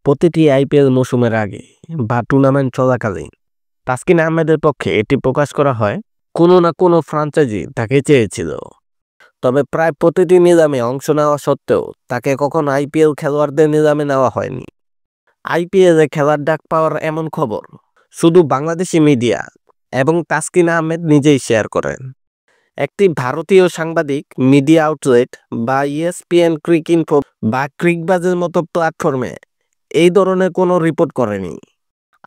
প্রতিটি আইপিএল মৌসুমের আগে বা টুর্নামেন্ট চলাকালীন তাসকিন আহমেদের পক্ষে এটি প্রকাশ করা হয় কোনো না কোনো ফ্র্যাঞ্চাইজি তাকে চেয়েছিল। তবে প্রায় প্রতিটি নিলামে অংশ নেওয়া সত্ত্বেও তাকে কখনো আইপিএল খেলোয়াড়দের নিলামে নেওয়া হয়নি। আইপিএলে খেলার ডাক পাওয়ার এমন খবর শুধু বাংলাদেশি মিডিয়া এবং তাসকিন আহমেদ নিজেই শেয়ার করেন। একটি ভারতীয় সাংবাদিক মিডিয়া আউটলেট বা ইএসপিএন ক্রিকইনফো বা ক্রিকবাজের মতো প্ল্যাটফর্মে এই ধরনের কোনো রিপোর্ট করেনি।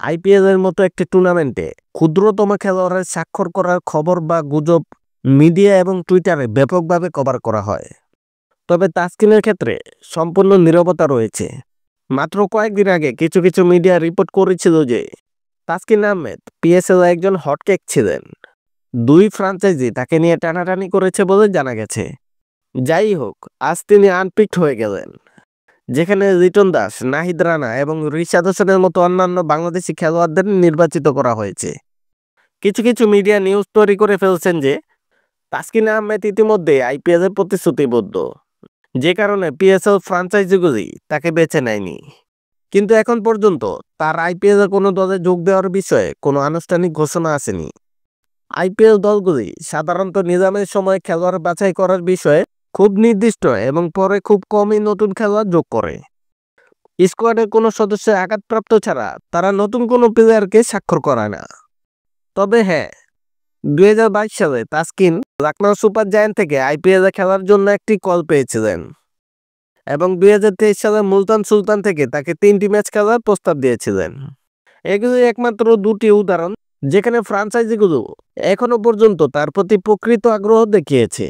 আইপিএলের মতো একটি টুর্নামেন্টে ক্ষুদ্রতম খেলোয়াড়ের স্বাক্ষর করার খবর বা গুজব মিডিয়া এবং টুইটারে ব্যাপকভাবে কভার করা হয়। তবে তাসকিনের ক্ষেত্রে সম্পূর্ণ নীরবতা রয়েছে। মাত্র কয়েকদিন আগে কিছু কিছু মিডিয়া রিপোর্ট করেছিল যে তাসকিন আহমেদ পিএসএল একজন হটকেক ছিলেন। দুই ফ্র্যাঞ্চাইজি তাকে নিয়ে টানাটানি করেছে বলে জানা গেছে। যাই হোক, আজ তিনি আনপিকড হয়ে গেলেন, যেখানে লিটন দাস, নাহিদ রানা এবং রিশাদ হোসেনের মতো অন্যান্য বাংলাদেশি খেলোয়াড়দের নির্বাচিত করা হয়েছে। কিছু কিছু মিডিয়া নিউজ তৈরি করে ফেলছেন যে তাসকিন আহমেদ ইতিমধ্যে আইপিএলের প্রতিশ্রুতিবদ্ধ, যে কারণে পিএসএল ফ্র্যাঞ্চাইজিগুলি তাকে বেছে নেয়নি। কিন্তু এখন পর্যন্ত তার আইপিএলে কোনো দলে যোগ দেওয়ার বিষয়ে কোনো আনুষ্ঠানিক ঘোষণা আসেনি। আইপিএল দলগুলি সাধারণত নিলামের সময় খেলোয়াড় বাছাই করার বিষয়ে খুব নির্দিষ্ট এবং পরে খুব কমই নতুন খেলোয়াড় যোগ করে। স্কোয়াডের কোনো সদস্যের আঘাতপ্রাপ্ত ছাড়া তারা নতুন কোনো প্লেয়ারকে স্বাক্ষর করায় না। তবে হ্যাঁ, 2022 সালে তাসকিন লখনউ সুপার জায়ান্ট থেকে আইপিএলে খেলার জন্য একটি কল পেয়েছিলেন এবং 2023 সালে মুলতান সুলতান থেকে তাকে 3টি ম্যাচ খেলার প্রস্তাব দিয়েছিলেন। এগুলি একমাত্র দুটি উদাহরণ যেখানে ফ্র্যাঞ্চাইজিগুলো এখনো পর্যন্ত তার প্রতি প্রকৃত আগ্রহ দেখিয়েছে।